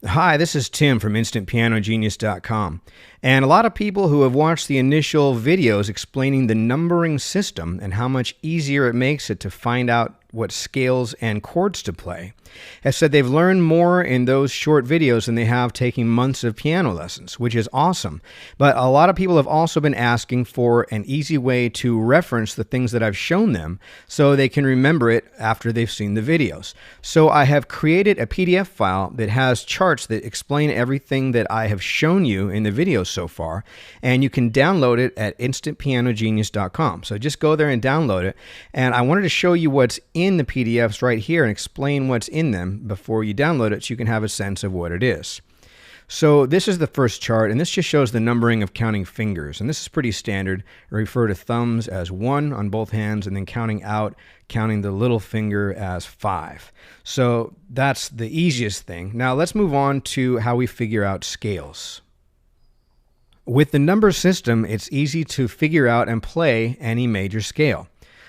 Hi, this is Tim from InstantPianoGenius.com. And a lot of people who have watched the initial videos explaining the numbering system and how much easier it makes it to find out what scales and chords to play have said they've learned more in those short videos than they have taking months of piano lessons, which is awesome. But a lot of people have also been asking for an easy way to reference the things that I've shown them so they can remember it after they've seen the videos. So I have created a PDF file that has charts that explain everything that I have shown you in the videos so far, and you can download it at InstantPianoGenius.com. So just go there and download it, and I wanted to show you what's in the PDFs right here and explain what's in them before you download it so you can have a sense of what it is. So this is the first chart, and this just shows the numbering of counting fingers. And this is pretty standard. I refer to thumbs as 1 on both hands, and then counting out, counting the little finger as 5. So that's the easiest thing. Now let's move on to how we figure out scales. With the number system, it's easy to figure out and play any major scale,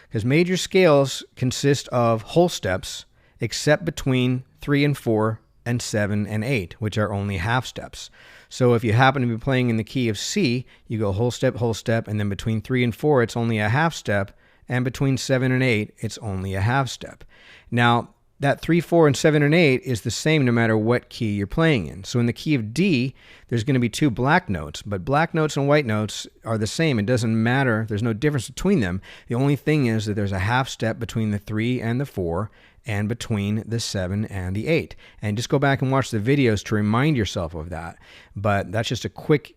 because major scales consist of whole steps, except between 3 and 4 and 7 and 8, which are only half steps. So if you happen to be playing in the key of C, you go whole step, and then between 3 and 4, it's only a half step, and between 7 and 8, it's only a half step. Now, that 3, 4, and 7, and 8 is the same no matter what key you're playing in. So in the key of D, there's going to be 2 black notes, but black notes and white notes are the same. It doesn't matter. There's no difference between them. The only thing is that there's a half step between the 3 and the 4 and between the 7 and the 8. And just go back and watch the videos to remind yourself of that. But that's just a quick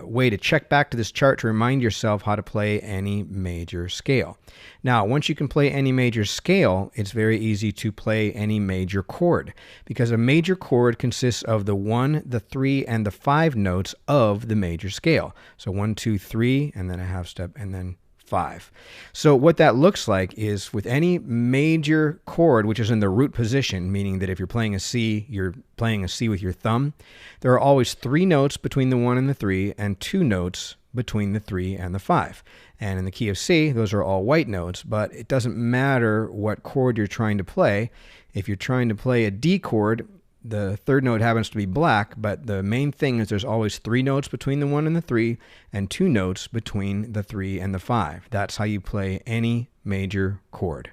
way to check back to this chart to remind yourself how to play any major scale. Now, once you can play any major scale, it's very easy to play any major chord, because a major chord consists of the 1, the 3, and the 5 notes of the major scale. So 1, 2, 3, and then a half step, and then 5. So what that looks like is with any major chord, which is in the root position, meaning that if you're playing a C, you're playing a C with your thumb, there are always 3 notes between the 1 and the 3 and 2 notes between the 3 and the 5. And in the key of C, those are all white notes, but it doesn't matter what chord you're trying to play. If you're trying to play a D chord, the third note happens to be black, but the main thing is there's always 3 notes between the 1 and the 3 and 2 notes between the 3 and the 5. That's how you play any major chord.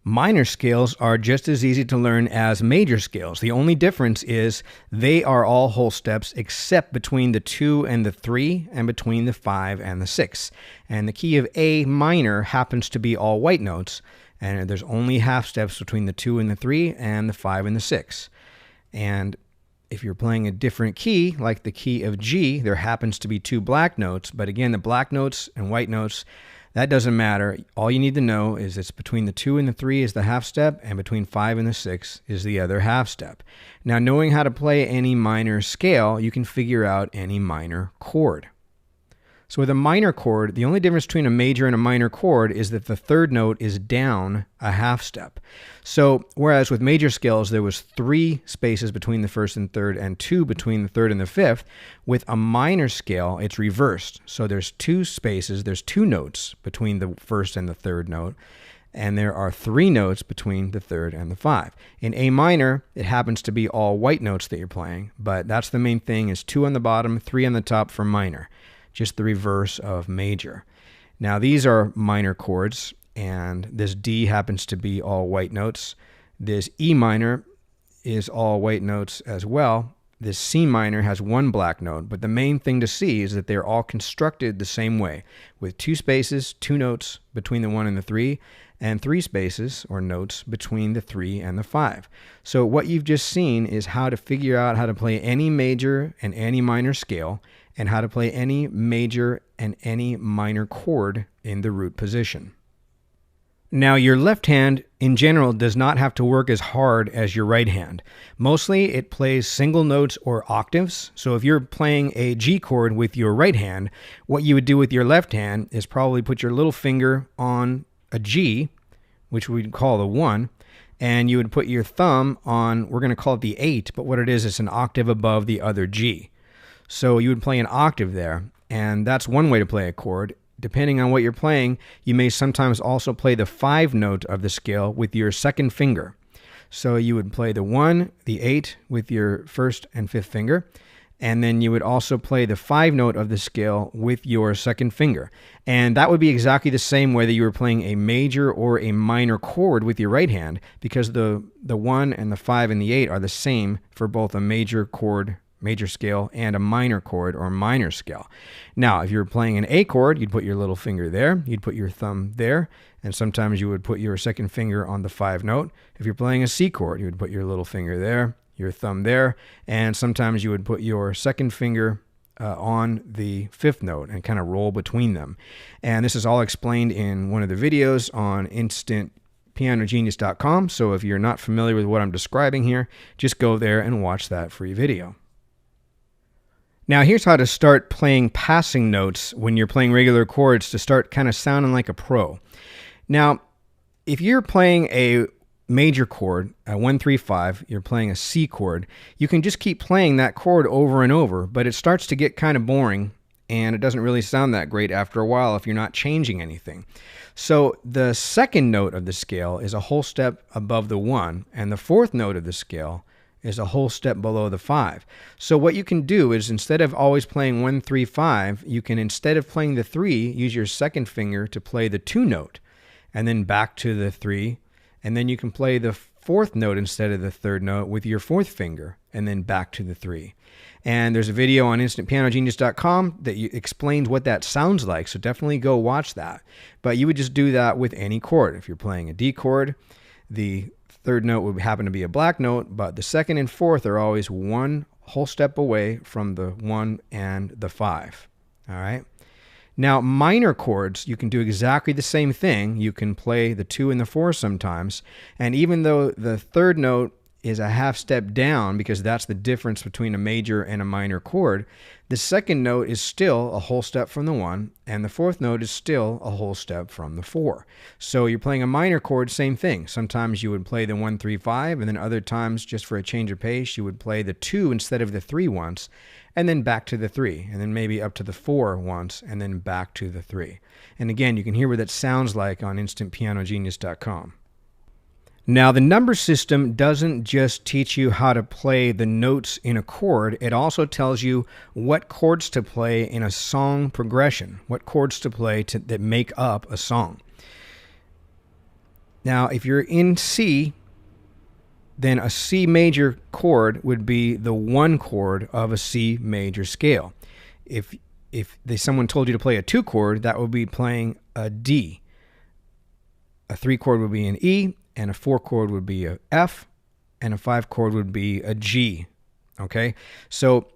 Minor scales are just as easy to learn as major scales. The only difference is they are all whole steps except between the 2 and the 3 and between the 5 and the 6. And the key of A minor happens to be all white notes, and there's only half steps between the 2 and the 3 and the 5 and the 6. And if you're playing a different key, like the key of G, there happens to be 2 black notes. But again, the black notes and white notes, that doesn't matter. All you need to know is it's between the 2 and the 3 is the half step, and between 5 and the 6 is the other half step. Now, knowing how to play any minor scale, you can figure out any minor chord. So with a minor chord, the only difference between a major and a minor chord is that the third note is down a half step. So whereas with major scales there was 3 spaces between the first and third and 2 between the third and the fifth, with a minor scale it's reversed. So there's 2 spaces, there's 2 notes between the first and the third note, and there are 3 notes between the third and the 5. In A minor, it happens to be all white notes that you're playing, but that's the main thing, is 2 on the bottom, 3 on the top for minor. Just the reverse of major. Now these are minor chords, and this D happens to be all white notes. This E minor is all white notes as well. This C minor has 1 black note, but the main thing to see is that they're all constructed the same way, with 2 spaces, 2 notes between the 1 and the 3, and 3 spaces or notes between the 3 and the 5. So what you've just seen is how to figure out how to play any major and any minor scale, and how to play any major and any minor chord in the root position. Now, your left hand in general does not have to work as hard as your right hand. Mostly it plays single notes or octaves. So if you're playing a G chord with your right hand, what you would do with your left hand is probably put your little finger on a G, which we'd call the 1, and you would put your thumb on, we're going to call it the 8, but what it is, it's an octave above the other G. So you would play an octave there, and that's one way to play a chord. Depending on what you're playing, you may sometimes also play the 5 note of the scale with your second finger. So you would play the 1, the 8 with your first and fifth finger, and then you would also play the 5 note of the scale with your second finger. And that would be exactly the same whether you were playing a major or a minor chord with your right hand, because the 1 and the 5 and the 8 are the same for both a major chord, major scale, and a minor chord or minor scale. Now, if you're playing an A chord, you'd put your little finger there, you'd put your thumb there, and sometimes you would put your second finger on the 5 note. If you're playing a C chord, you would put your little finger there, your thumb there, and sometimes you would put your second finger on the 5th note and kind of roll between them. And this is all explained in one of the videos on InstantPianoGenius.com. So if you're not familiar with what I'm describing here, just go there and watch that free video. Now here's how to start playing passing notes when you're playing regular chords to start kind of sounding like a pro. Now, if you're playing a major chord, a 1, 3, 5, you're playing a C chord, you can just keep playing that chord over and over, but it starts to get kind of boring and it doesn't really sound that great after a while if you're not changing anything. So the second note of the scale is a whole step above the 1, and the 4th note of the scale is a whole step below the 5. So what you can do is, instead of always playing 1, 3, 5, you can, instead of playing the 3, use your second finger to play the 2 note, and then back to the 3, and then you can play the 4th note instead of the 3rd note with your 4th finger, and then back to the 3. And there's a video on InstantPianoGenius.com that explains what that sounds like, so definitely go watch that. But you would just do that with any chord. If you're playing a D chord, the 3rd note would happen to be a black note, but the 2nd and 4th are always one whole step away from the 1 and the 5. All right? Now, minor chords, you can do exactly the same thing. You can play the 2 and the 4 sometimes, and even though the 3rd note is a half step down, because that's the difference between a major and a minor chord, the 2nd note is still a whole step from the 1, and the 4th note is still a whole step from the 4. So you're playing a minor chord, same thing. Sometimes you would play the 1, 3, 5, and then other times, just for a change of pace, you would play the 2 instead of the 3 once, and then back to the 3, and then maybe up to the 4 once, and then back to the 3. And again, you can hear what that sounds like on InstantPianoGenius.com. Now, the number system doesn't just teach you how to play the notes in a chord, it also tells you what chords to play in a song progression, what chords to play that make up a song. Now, if you're in C, then a C major chord would be the 1 chord of a C major scale. If someone told you to play a 2 chord, that would be playing a D. A 3 chord would be an E, and a 4 chord would be a F, and a 5 chord would be a G. Okay? So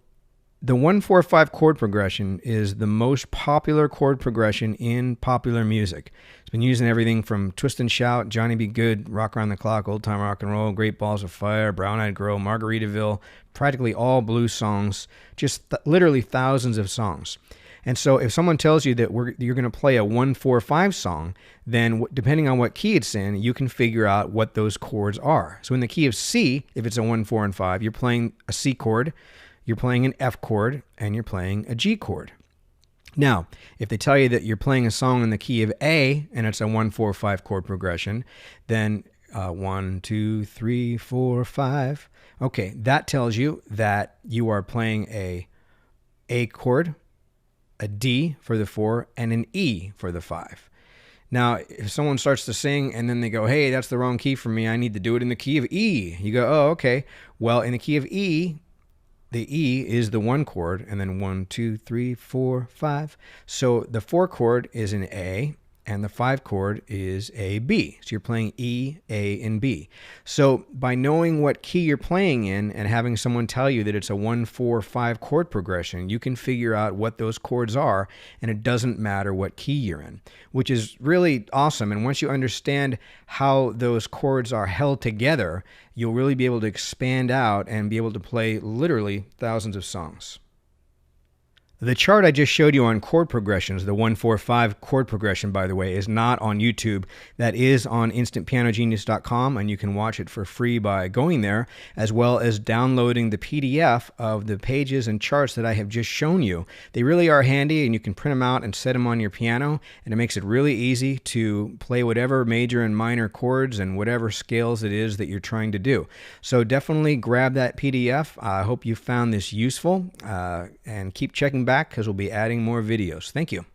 the 1, 4, 5 chord progression is the most popular chord progression in popular music. It's been used in everything from Twist and Shout, Johnny B. Good, Rock Around the Clock, Old Time Rock and Roll, Great Balls of Fire, Brown Eyed Girl, Margaritaville, practically all blues songs, just literally thousands of songs. And so if someone tells you that you're going to play a 1, 4, 5 song, then depending on what key it's in, you can figure out what those chords are. So in the key of C, if it's a 1, 4, and 5, you're playing a C chord, you're playing an F chord, and you're playing a G chord. Now, if they tell you that you're playing a song in the key of A, and it's a 1, 4, 5 chord progression, then 1, 2, 3, 4, 5. Okay, that tells you that you are playing A chord, a D for the 4, and an E for the 5. Now, if someone starts to sing and then they go, hey, that's the wrong key for me, I need to do it in the key of E. You go, oh, okay. Well, in the key of E, the E is the 1 chord, and then 1, 2, 3, 4, 5. So the 4 chord is an A, and the 5 chord is a B. So you're playing E, A, and B. So by knowing what key you're playing in and having someone tell you that it's a 1, 4, 5 chord progression, you can figure out what those chords are, and it doesn't matter what key you're in, which is really awesome. And once you understand how those chords are held together, you'll really be able to expand out and be able to play literally thousands of songs. The chart I just showed you on chord progressions, the 1-4-5 chord progression, by the way, is not on YouTube. That is on InstantPianoGenius.com, and you can watch it for free by going there, as well as downloading the PDF of the pages and charts that I have just shown you. They really are handy, and you can print them out and set them on your piano, and it makes it really easy to play whatever major and minor chords and whatever scales it is that you're trying to do. So definitely grab that PDF. I hope you found this useful, and keep checking back because we'll be adding more videos. Thank you.